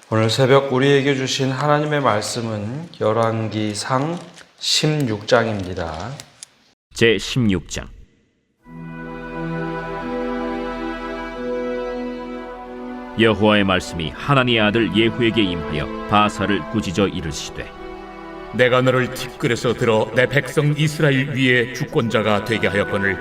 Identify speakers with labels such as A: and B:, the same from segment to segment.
A: 오늘 새벽 우리에게 주신 하나님의 말씀은 열왕기상 16장입니다.
B: 제16장. 여호와의 말씀이 하나니의 아들 예후에게 임하여 바사를 꾸짖어 이르시되,
C: 내가 너를 티끌에서 들어 내 백성 이스라엘 위에 주권자가 되게 하였거늘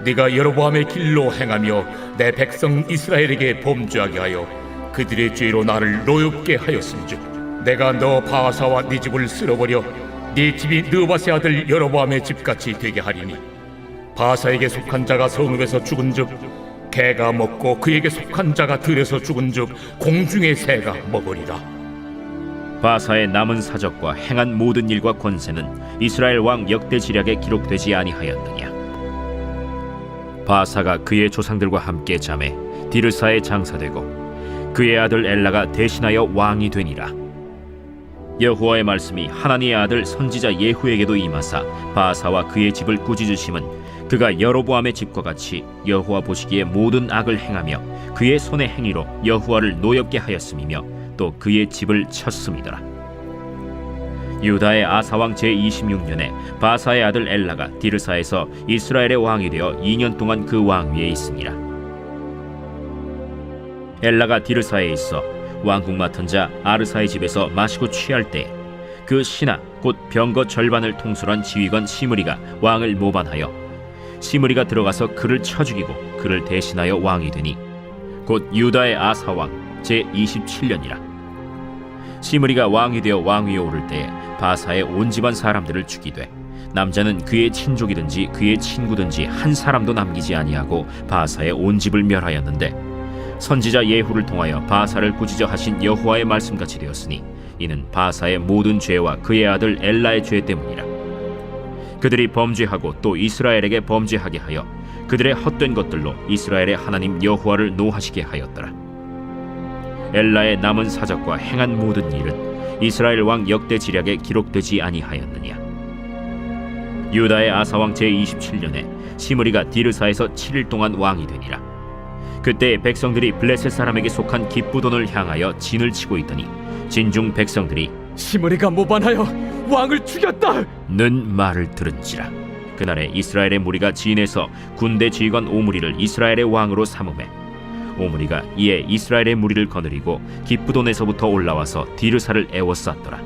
C: 네가 여로보암의 길로 행하며 내 백성 이스라엘에게 범죄하게 하여 그들의 죄로 나를 노엽게 하였은즉 내가 너 바사와 네 집을 쓸어버려 네 집이 느바세 아들 여로보암의 집같이 되게 하리니 바사에게 속한 자가 성읍에서 죽은즉 개가 먹고 그에게 속한 자가 들에서 죽은즉 공중의 새가 먹으리라.
B: 바사의 남은 사적과 행한 모든 일과 권세는 이스라엘 왕 역대지략에 기록되지 아니하였느냐. 바사가 그의 조상들과 함께 잠에 디르사에 장사되고 그의 아들 엘라가 대신하여 왕이 되니라. 여호와의 말씀이 하나니의 아들 선지자 예후에게도 임하사 바사와 그의 집을 꾸짖으심은 그가 여로보암의 집과 같이 여호와 보시기에 모든 악을 행하며 그의 손의 행위로 여호와를 노엽게 하였음이며 또 그의 집을 쳤음이더라. 유다의 아사왕 제26년에 바사의 아들 엘라가 디르사에서 이스라엘의 왕이 되어 2년 동안 그 왕위에 있으니라. 엘라가 디르사에 있어 왕국 맡은 자 아르사의 집에서 마시고 취할 때에 그 신하 곧 병거 절반을 통솔한 지휘관 시므리가 왕을 모반하여 시므리가 들어가서 그를 쳐 죽이고 그를 대신하여 왕이 되니 곧 유다의 아사왕 제27년이라. 시므리가 왕이 되어 왕위에 오를 때에 바사의 온 집안 사람들을 죽이되 남자는 그의 친족이든지 그의 친구든지 한 사람도 남기지 아니하고 바사의 온 집을 멸하였는데 선지자 예후를 통하여 바사를 꾸짖어 하신 여호와의 말씀같이 되었으니 이는 바사의 모든 죄와 그의 아들 엘라의 죄 때문이라. 그들이 범죄하고 또 이스라엘에게 범죄하게 하여 그들의 헛된 것들로 이스라엘의 하나님 여호와를 노하시게 하였더라. 엘라의 남은 사적과 행한 모든 일은 이스라엘 왕 역대지략에 기록되지 아니하였느냐. 유다의 아사왕 제27년에 시므리가 디르사에서 7일 동안 왕이 되니라. 그때 백성들이 블레셋 사람에게 속한 기쁘돈을 향하여 진을 치고 있더니 진중 백성들이
D: 시므리가 모반하여 왕을 죽였다
B: 는 말을 들은지라. 그날에 이스라엘의 무리가 진에서 군대 지휘관 오므리를 이스라엘의 왕으로 삼음해 오므리가 이에 이스라엘의 무리를 거느리고 기쁘돈에서부터 올라와서 디르사를 에워쌌더라.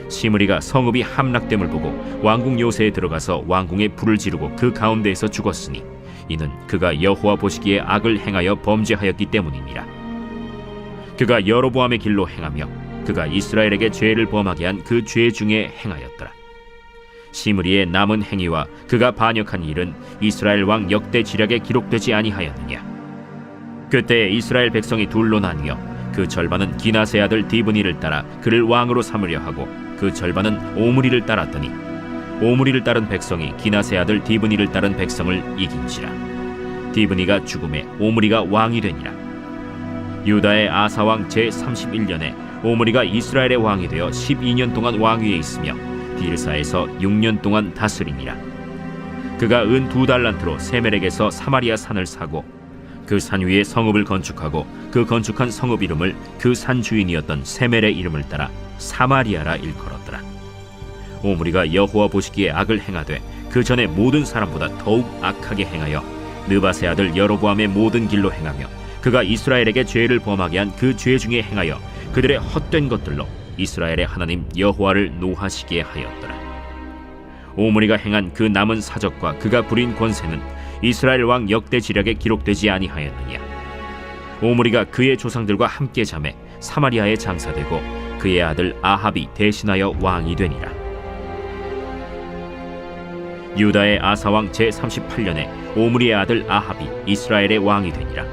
B: 시므리가 성읍이 함락됨을 보고 왕궁 요새에 들어가서 왕궁에 불을 지르고 그 가운데에서 죽었으니 이는 그가 여호와 보시기에 악을 행하여 범죄하였기 때문이니라. 그가 여로보암의 길로 행하며 그가 이스라엘에게 죄를 범하게 한 그 죄 중에 행하였더라. 시므리의 남은 행위와 그가 반역한 일은 이스라엘 왕 역대지략에 기록되지 아니하였느냐. 그때 이스라엘 백성이 둘로 나뉘어 그 절반은 기나세 아들 디브니를 따라 그를 왕으로 삼으려 하고 그 절반은 오므리를 따랐더니 오므리를 따른 백성이 기나세 아들 디브니를 따른 백성을 이긴지라. 디브니가 죽음에 오므리가 왕이 되니라. 유다의 아사왕 제31년에 오므리가 이스라엘의 왕이 되어 12년 동안 왕위에 있으며 디르사에서 6년 동안 다스리니라. 그가 은 2달란트로 세멜에게서 사마리아 산을 사고 그 산 위에 성읍을 건축하고 그 건축한 성읍 이름을 그 산 주인이었던 세멜의 이름을 따라 사마리아라 일컬었더라. 오므리가 여호와 보시기에 악을 행하되 그 전에 모든 사람보다 더욱 악하게 행하여 느바세 아들 여로보암의 모든 길로 행하며 그가 이스라엘에게 죄를 범하게 한 그 죄 중에 행하여 그들의 헛된 것들로 이스라엘의 하나님 여호와를 노하시게 하였더라. 오므리가 행한 그 남은 사적과 그가 부린 권세는 이스라엘 왕 역대지략에 기록되지 아니하였느냐. 오므리가 그의 조상들과 함께 잠에 사마리아에 장사되고 그의 아들 아합이 대신하여 왕이 되니라. 유다의 아사왕 제38년에 오므리의 아들 아합이 이스라엘의 왕이 되니라.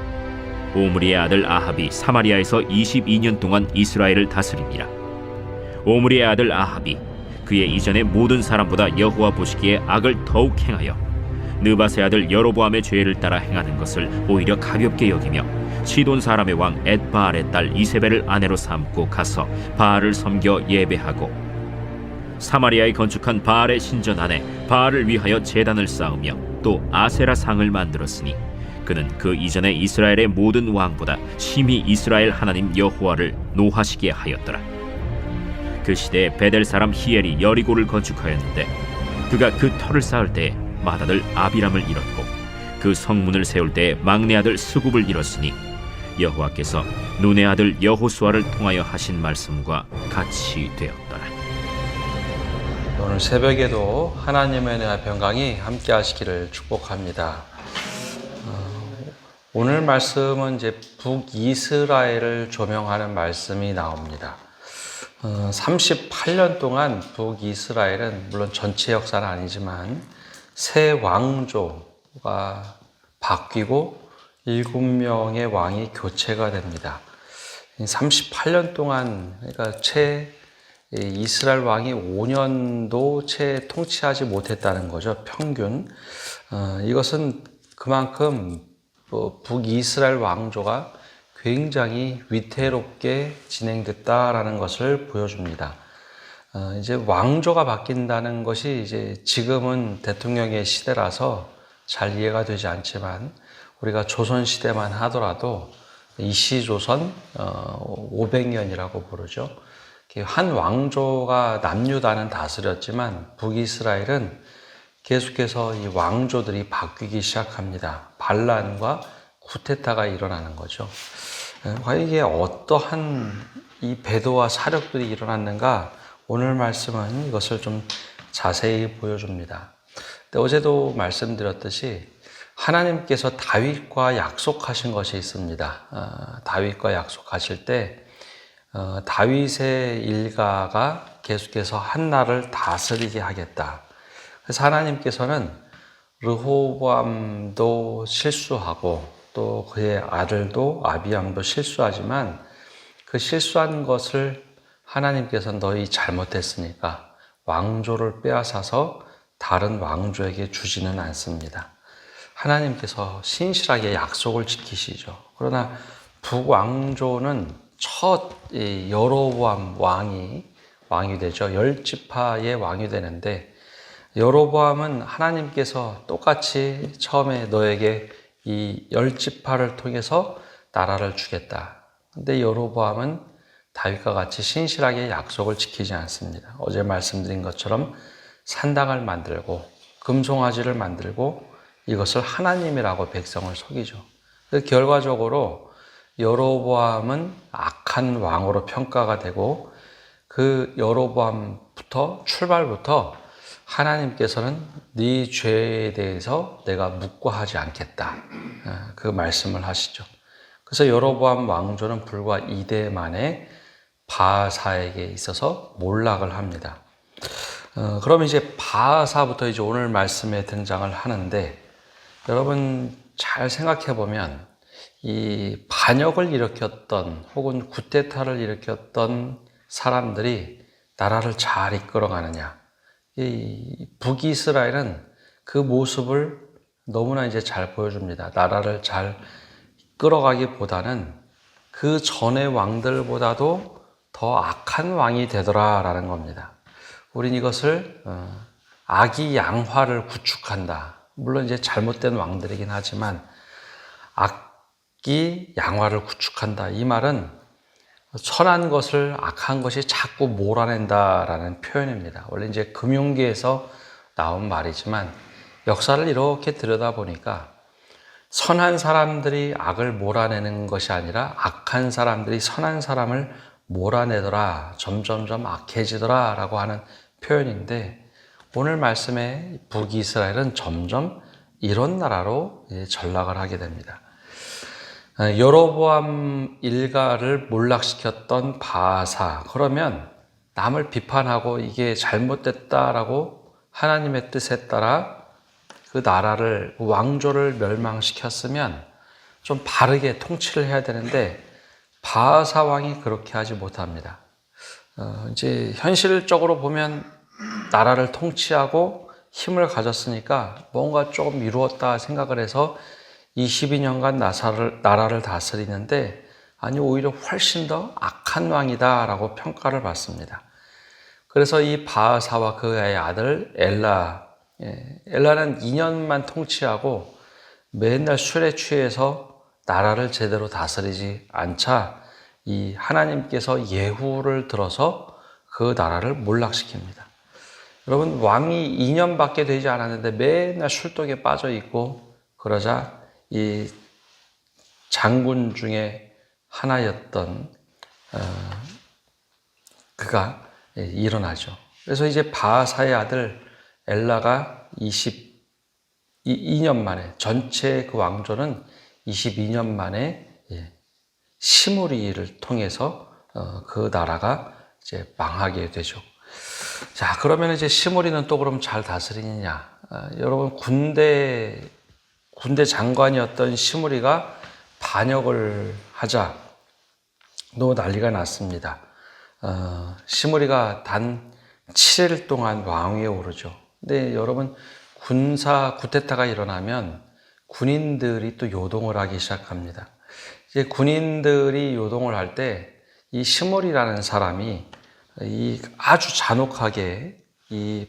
B: 오므리의 아들 아합이 사마리아에서 22년 동안 이스라엘을 다스리니라. 오므리의 아들 아합이 그의 이전의 모든 사람보다 여호와 보시기에 악을 더욱 행하여 느바세 아들 여로보암의 죄를 따라 행하는 것을 오히려 가볍게 여기며 시돈 사람의 왕 엣바알의 딸 이세벨을 아내로 삼고 가서 바알을 섬겨 예배하고 사마리아에 건축한 바알의 신전 안에 바알을 위하여 제단을 쌓으며 또 아세라 상을 만들었으니 그는 그 이전에 이스라엘의 모든 왕보다 심히 이스라엘 하나님 여호와를 노하시게 하였더라. 그 시대에 베델 사람 히엘이 여리고를 건축하였는데 그가 그 터를 쌓을 때에 맏아들 아비람을 잃었고 그 성문을 세울 때에 막내 아들 스굽을 잃었으니 여호와께서 눈의 아들 여호수아를 통하여 하신 말씀과 같이 되었더라.
A: 오늘 새벽에도 하나님의 은혜와 평강이 함께 하시기를 축복합니다. 오늘 말씀은 이제 북이스라엘을 조명하는 말씀이 나옵니다. 38년 동안 북이스라엘은 물론 전체 역사는 아니지만 세 왕조가 바뀌고 7명의 왕이 교체가 됩니다. 38년 동안, 그러니까 이스라엘 왕이 5년도 채 통치하지 못했다는 거죠. 평균. 이것은 그만큼 북이스라엘 왕조가 굉장히 위태롭게 진행됐다라는 것을 보여줍니다. 이제 왕조가 바뀐다는 것이 이제 지금은 대통령의 시대라서 잘 이해가 되지 않지만 우리가 조선 시대만 하더라도 이시조선 500년이라고 부르죠. 한 왕조가 남유다는 다스렸지만 북이스라엘은 계속해서 이 왕조들이 바뀌기 시작합니다. 반란과 쿠데타가 일어나는 거죠. 과연 이게 어떠한 이 배도와 사력들이 일어났는가? 오늘 말씀은 이것을 좀 자세히 보여줍니다. 근데 어제도 말씀드렸듯이 하나님께서 다윗과 약속하신 것이 있습니다. 다윗과 약속하실 때 다윗의 일가가 계속해서 한 나라를 다스리게 하겠다. 그래서 하나님께서는 르호보암도 실수하고 또 그의 아들도 아비암도 실수하지만 그 실수한 것을 하나님께서 너희 잘못했으니까 왕조를 빼앗아서 다른 왕조에게 주지는 않습니다. 하나님께서 신실하게 약속을 지키시죠. 그러나 북왕조는 첫 여로보암 왕이 되죠. 10지파의 왕이 되는데 여로보암은 하나님께서 똑같이 처음에 너에게 이 10지파를 통해서 나라를 주겠다. 근데 여로보암은 다윗과 같이 신실하게 약속을 지키지 않습니다. 어제 말씀드린 것처럼 산당을 만들고 금송아지를 만들고 이것을 하나님이라고 백성을 속이죠. 결과적으로 여로보암은 악한 왕으로 평가가 되고 그 여로보암부터 출발부터 하나님께서는 네 죄에 대해서 내가 묵과하지 않겠다. 그 말씀을 하시죠. 그래서 여로보암 왕조는 불과 2대 만에 바하사에게 있어서 몰락을 합니다. 그럼 이제 바하사부터 이제 오늘 말씀에 등장을 하는데 여러분 잘 생각해 보면 이 반역을 일으켰던 혹은 쿠데타를 일으켰던 사람들이 나라를 잘 이끌어가느냐? 이 북이스라엘은 그 모습을 너무나 이제 잘 보여줍니다. 나라를 잘 이끌어가기보다는 그 전의 왕들보다도 더 악한 왕이 되더라라는 겁니다. 우린 이것을 악이 양화를 구축한다. 물론 이제 잘못된 왕들이긴 하지만 악이 양화를 구축한다. 이 말은 선한 것을 악한 것이 자꾸 몰아낸다라는 표현입니다. 원래 이제 금융계에서 나온 말이지만 역사를 이렇게 들여다보니까 선한 사람들이 악을 몰아내는 것이 아니라 악한 사람들이 선한 사람을 몰아내더라, 점점점 악해지더라 라고 하는 표현인데 오늘 말씀에 북이스라엘은 점점 이런 나라로 전락을 하게 됩니다. 여로보암 일가를 몰락시켰던 바하사, 그러면 남을 비판하고 이게 잘못됐다라고 하나님의 뜻에 따라 그 나라를, 왕조를 멸망시켰으면 좀 바르게 통치를 해야 되는데 바하사 왕이 그렇게 하지 못합니다. 이제 현실적으로 보면 나라를 통치하고 힘을 가졌으니까 뭔가 조금 이루었다 생각을 해서 22년간 나라를 다스리는데 아니 오히려 훨씬 더 악한 왕이다라고 평가를 받습니다. 그래서 이 바하사와 그의 아들 엘라는 2년만 통치하고 맨날 술에 취해서 나라를 제대로 다스리지 않자 이 하나님께서 예후를 들어서 그 나라를 몰락시킵니다. 여러분, 왕이 2년밖에 되지 않았는데 맨날 술독에 빠져 있고 그러자 이 장군 중에 하나였던 그가 일어나죠. 그래서 이제 바하사의 아들 엘라가 22년 만에, 전체 그 왕조는 22년 만에 시므리를 통해서 그 나라가 이제 망하게 되죠. 자, 그러면 이제 시므리는 또 그럼 잘 다스리느냐? 여러분, 군대 장관이었던 시므리가 반역을 하자 너무 난리가 났습니다. 시므리가 단 7일 동안 왕위에 오르죠. 근데 여러분, 군사 쿠데타가 일어나면 군인들이 또 요동을 하기 시작합니다. 이제 군인들이 요동을 할 때 이 시므리라는 사람이 이 아주 잔혹하게 이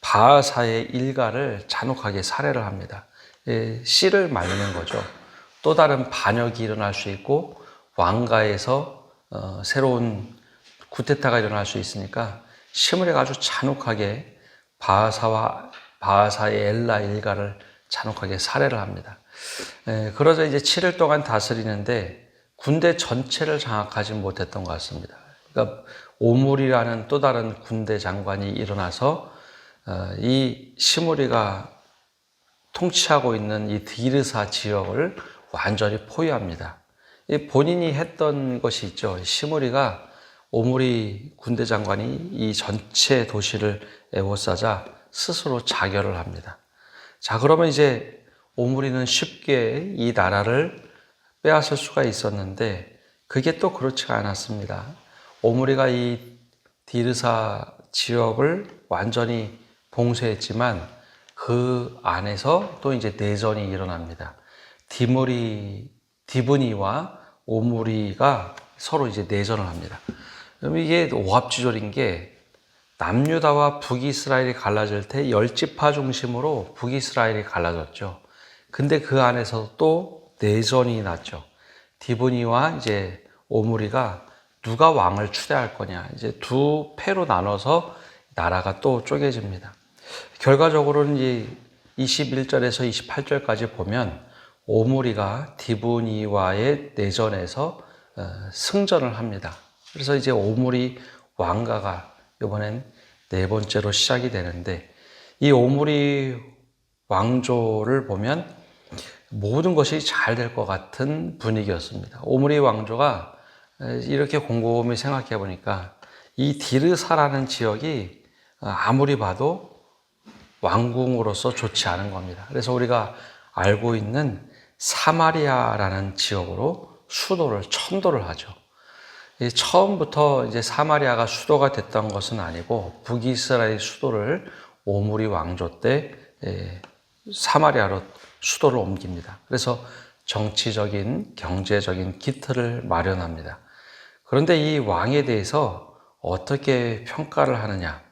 A: 바하사의 일가를 잔혹하게 살해를 합니다. 씨를 말리는 거죠. 또 다른 반역이 일어날 수 있고 왕가에서 새로운 쿠데타가 일어날 수 있으니까 시므리가 아주 잔혹하게 바하사의 엘라 일가를 잔혹하게 살해를 합니다. 그러자 이제 7일 동안 다스리는데 군대 전체를 장악하지 못했던 것 같습니다. 그러니까 오물이라는 또 다른 군대 장관이 일어나서 이 시므리가 통치하고 있는 이 디르사 지역을 완전히 포위합니다. 본인이 했던 것이 있죠. 시므리가 오므리 군대 장관이 이 전체 도시를 에워싸자 스스로 자결을 합니다. 자, 그러면 이제 오므리는 쉽게 이 나라를 빼앗을 수가 있었는데 그게 또 그렇지가 않았습니다. 오므리가 이 디르사 지역을 완전히 봉쇄했지만 그 안에서 또 이제 내전이 일어납니다. 디브니와 오므리가 서로 이제 내전을 합니다. 그럼 이게 오합지졸인 게 남유다와 북이스라엘이 갈라질 때 10지파 중심으로 북이스라엘이 갈라졌죠. 근데 그 안에서 또 내전이 났죠. 디브니와 이제 오므리가 누가 왕을 추대할 거냐. 이제 두 패로 나눠서 나라가 또 쪼개집니다. 결과적으로는 이 21절에서 28절까지 보면 오므리가 디브니와의 내전에서 승전을 합니다. 그래서 이제 오므리 왕가가 이번엔 네 번째로 시작이 되는데 이 오므리 왕조를 보면 모든 것이 잘 될 것 같은 분위기였습니다. 오므리 왕조가 이렇게 곰곰이 생각해 보니까 이 디르사라는 지역이 아무리 봐도 왕궁으로서 좋지 않은 겁니다. 그래서 우리가 알고 있는 사마리아라는 지역으로 수도를 천도를 하죠. 처음부터 이제 사마리아가 수도가 됐던 것은 아니고 북이스라엘 수도를 오므리 왕조 때 사마리아로 수도를 옮깁니다. 그래서 정치적인, 경제적인 기틀을 마련합니다. 그런데 이 왕에 대해서 어떻게 평가를 하느냐?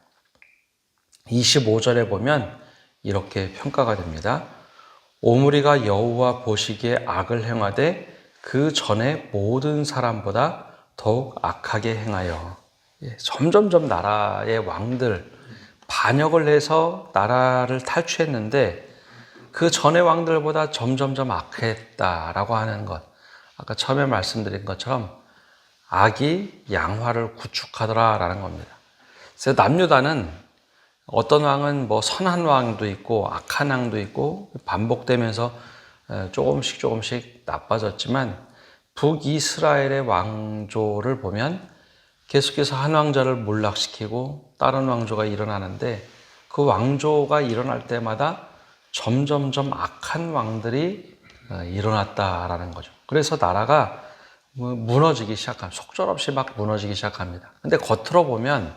A: 25절에 보면 이렇게 평가가 됩니다. 오므리가 여호와 보시기에 악을 행하되 그 전에 모든 사람보다 더욱 악하게 행하여 점점점 나라의 왕들 반역을 해서 나라를 탈취했는데 그 전의 왕들보다 점점점 악했다라고 하는 것. 아까 처음에 말씀드린 것처럼 악이 양화를 구축하더라라는 겁니다. 그래서 남유다는 어떤 왕은 뭐 선한 왕도 있고 악한 왕도 있고 반복되면서 조금씩 나빠졌지만 북이스라엘의 왕조를 보면 계속해서 한 왕자를 몰락시키고 다른 왕조가 일어나는데 그 왕조가 일어날 때마다 점점점 악한 왕들이 일어났다라는 거죠. 그래서 나라가 무너지기 시작합니다. 속절없이 막 무너지기 시작합니다. 근데 겉으로 보면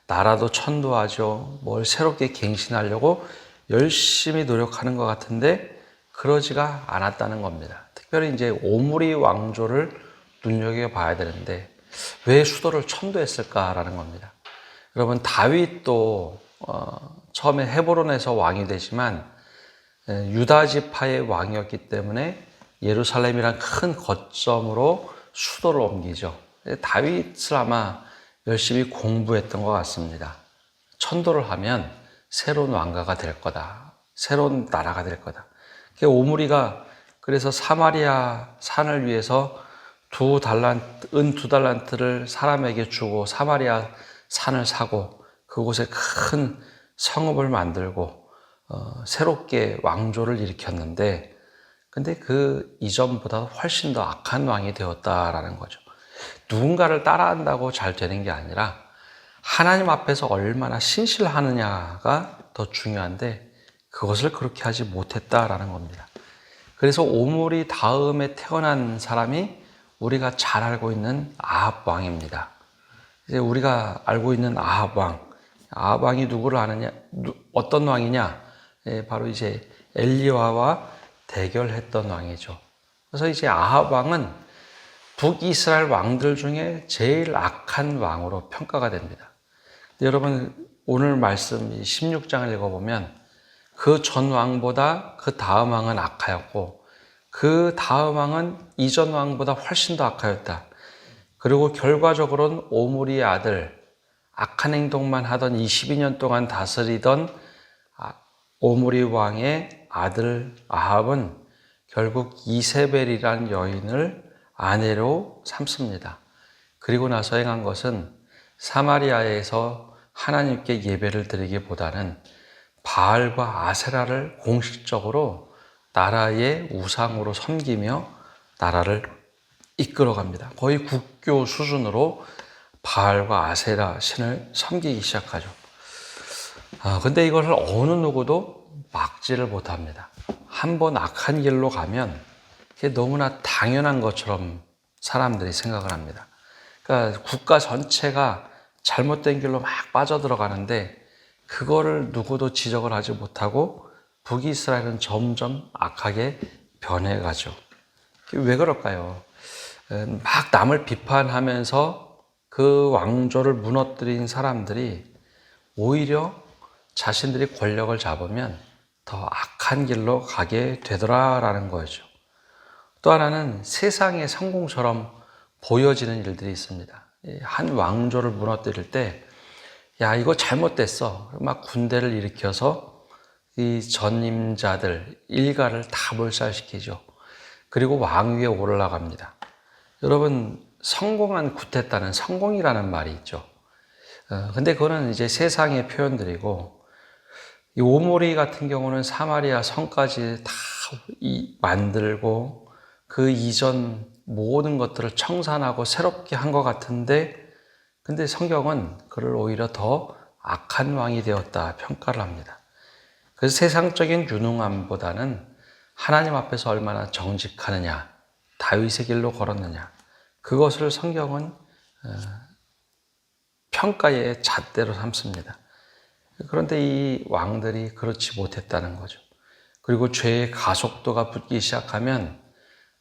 A: 나라도 천도하죠. 뭘 새롭게 갱신하려고 열심히 노력하는 것 같은데 그러지가 않았다는 겁니다. 특별히 이제 오므리 왕조를 눈여겨봐야 되는데 왜 수도를 천도했을까라는 겁니다. 여러분, 다윗도 처음에 헤브론에서 왕이 되지만 유다 지파의 왕이었기 때문에 예루살렘이란 큰 거점으로 수도를 옮기죠. 다윗을 아마 열심히 공부했던 것 같습니다. 천도를 하면 새로운 왕가가 될 거다. 새로운 나라가 될 거다. 오므리가 그래서 사마리아 산을 위해서 은 2달란트를 사람에게 주고 사마리아 산을 사고 그곳에 큰 성읍을 만들고 새롭게 왕조를 일으켰는데 근데 그 이전보다 훨씬 더 악한 왕이 되었다라는 거죠. 누군가를 따라한다고 잘 되는 게 아니라 하나님 앞에서 얼마나 신실하느냐가 더 중요한데 그것을 그렇게 하지 못했다라는 겁니다. 그래서 오므리 다음에 태어난 사람이 우리가 잘 알고 있는 아합 왕입니다. 이제 우리가 알고 있는 아합 왕이 누구를 아느냐, 어떤 왕이냐? 바로 이제 엘리야와 대결했던 왕이죠. 그래서 이제 아합 왕은 북이스라엘 왕들 중에 제일 악한 왕으로 평가가 됩니다. 여러분 오늘 말씀 16장을 읽어보면 그 전 왕보다 그 다음 왕은 악하였고 그 다음 왕은 이전 왕보다 훨씬 더 악하였다. 그리고 결과적으로는 오므리의 아들, 악한 행동만 하던 22년 동안 다스리던 오므리 왕의 아들 아합은 결국 이세벨이란 여인을 아내로 삼습니다. 그리고 나서 행한 것은 사마리아에서 하나님께 예배를 드리기보다는 바알과 아세라를 공식적으로 나라의 우상으로 섬기며 나라를 이끌어갑니다. 거의 국교 수준으로 바알과 아세라 신을 섬기기 시작하죠. 근데 이것을 어느 누구도 막지를 못합니다. 한번 악한 길로 가면 그게 너무나 당연한 것처럼 사람들이 생각을 합니다. 그러니까 국가 전체가 잘못된 길로 막 빠져들어가는데 그거를 누구도 지적을 하지 못하고 북이스라엘은 점점 악하게 변해가죠. 왜 그럴까요? 막 남을 비판하면서 그 왕조를 무너뜨린 사람들이 오히려 자신들이 권력을 잡으면 더 악한 길로 가게 되더라라는 거죠. 또 하나는 세상의 성공처럼 보여지는 일들이 있습니다. 한 왕조를 무너뜨릴 때, 야, 이거 잘못됐어. 막 군대를 일으켜서 이 전임자들, 일가를 다 몰살시키죠. 그리고 왕위에 올라갑니다. 여러분, 성공한 쿠데타는 성공이라는 말이 있죠. 근데 그거는 이제 세상의 표현들이고, 이 오므리 같은 경우는 사마리아 성까지 다 만들고 그 이전 모든 것들을 청산하고 새롭게 한 것 같은데 근데 성경은 그를 오히려 더 악한 왕이 되었다 평가를 합니다. 그래서 세상적인 유능함보다는 하나님 앞에서 얼마나 정직하느냐, 다윗의 길로 걸었느냐, 그것을 성경은 평가의 잣대로 삼습니다. 그런데 이 왕들이 그렇지 못했다는 거죠. 그리고 죄의 가속도가 붙기 시작하면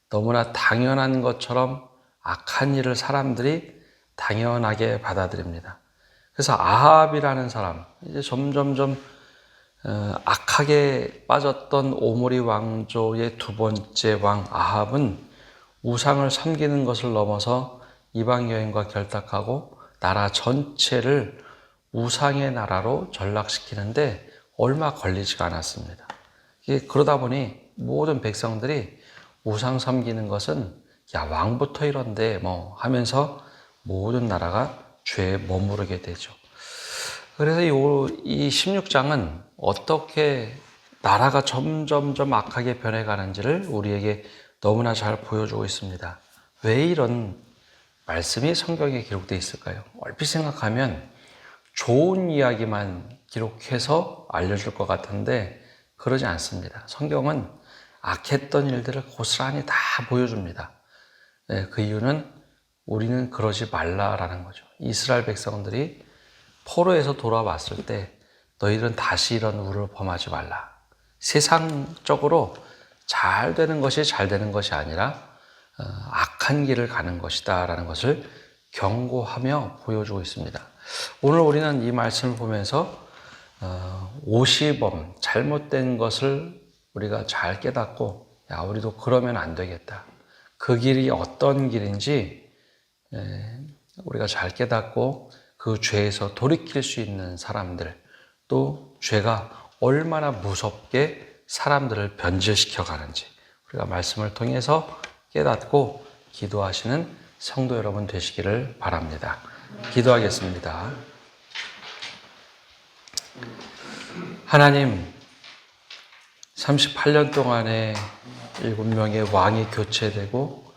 A: 너무나 당연한 것처럼 악한 일을 사람들이 당연하게 받아들입니다. 그래서 아합이라는 사람, 이제 점점점 악하게 빠졌던 오므리 왕조의 두 번째 왕 아합은 우상을 섬기는 것을 넘어서 이방 여인과 결탁하고 나라 전체를 우상의 나라로 전락시키는데 얼마 걸리지가 않았습니다. 그러다 보니 모든 백성들이 우상 섬기는 것은 야 왕부터 이런데 뭐 하면서 모든 나라가 죄에 머무르게 되죠. 그래서 이 16장은 어떻게 나라가 점점점 악하게 변해가는지를 우리에게 너무나 잘 보여주고 있습니다. 왜 이런 말씀이 성경에 기록되어 있을까요? 얼핏 생각하면 좋은 이야기만 기록해서 알려줄 것 같은데 그러지 않습니다. 성경은 악했던 일들을 고스란히 다 보여줍니다. 그 이유는 우리는 그러지 말라라는 거죠. 이스라엘 백성들이 포로에서 돌아왔을 때 너희들은 다시 이런 우를 범하지 말라. 세상적으로 잘 되는 것이 잘 되는 것이 아니라 악한 길을 가는 것이다 라는 것을 경고하며 보여주고 있습니다. 오늘 우리는 이 말씀을 보면서 오시범, 잘못된 것을 우리가 잘 깨닫고 야, 우리도 그러면 안 되겠다. 그 길이 어떤 길인지 우리가 잘 깨닫고 그 죄에서 돌이킬 수 있는 사람들, 또 죄가 얼마나 무섭게 사람들을 변질시켜 가는지 우리가 말씀을 통해서 깨닫고 기도하시는 성도 여러분 되시기를 바랍니다. 기도하겠습니다. 하나님, 38년 동안에 7명의 왕이 교체되고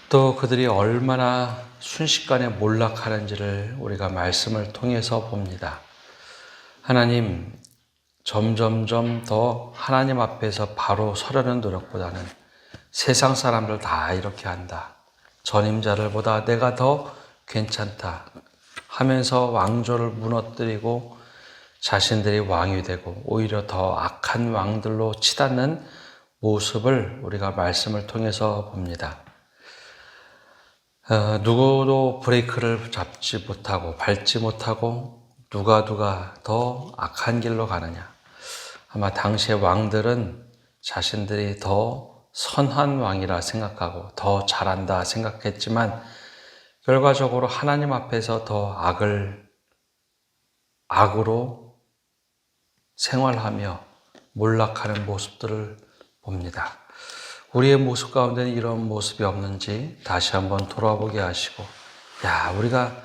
A: 또 그들이 얼마나 순식간에 몰락하는지를 우리가 말씀을 통해서 봅니다. 하나님, 점점점 더 하나님 앞에서 바로 서려는 노력보다는 세상 사람들 다 이렇게 한다. 전임자들보다 내가 더 괜찮다 하면서 왕조를 무너뜨리고 자신들이 왕이 되고 오히려 더 악한 왕들로 치닫는 모습을 우리가 말씀을 통해서 봅니다. 누구도 브레이크를 잡지 못하고 밟지 못하고 누가 더 악한 길로 가느냐. 아마 당시의 왕들은 자신들이 더 선한 왕이라 생각하고 더 잘한다 생각했지만 결과적으로 하나님 앞에서 더 악으로 생활하며 몰락하는 모습들을 봅니다. 우리의 모습 가운데는 이런 모습이 없는지 다시 한번 돌아보게 하시고, 우리가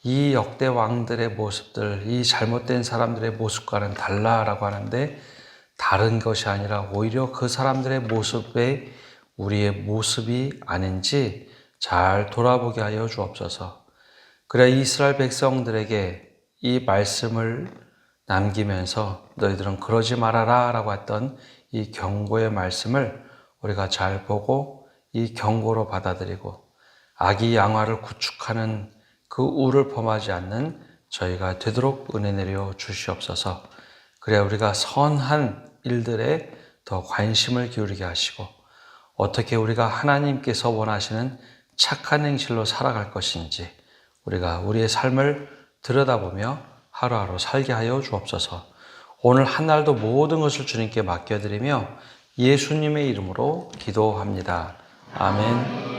A: 이 역대 왕들의 모습들, 이 잘못된 사람들의 모습과는 달라라고 하는데 다른 것이 아니라 오히려 그 사람들의 모습에 우리의 모습이 아닌지 잘 돌아보게 하여 주옵소서. 그래야 이스라엘 백성들에게 이 말씀을 남기면서 너희들은 그러지 말아라 라고 했던 이 경고의 말씀을 우리가 잘 보고 이 경고로 받아들이고 악이 양화를 구축하는 그 우를 범하지 않는 저희가 되도록 은혜 내려 주시옵소서. 그래야 우리가 선한 일들에 더 관심을 기울이게 하시고 어떻게 우리가 하나님께서 원하시는 착한 행실로 살아갈 것인지 우리가 우리의 삶을 들여다보며 하루하루 살게 하여 주옵소서. 오늘 한 날도 모든 것을 주님께 맡겨드리며 예수님의 이름으로 기도합니다. 아멘.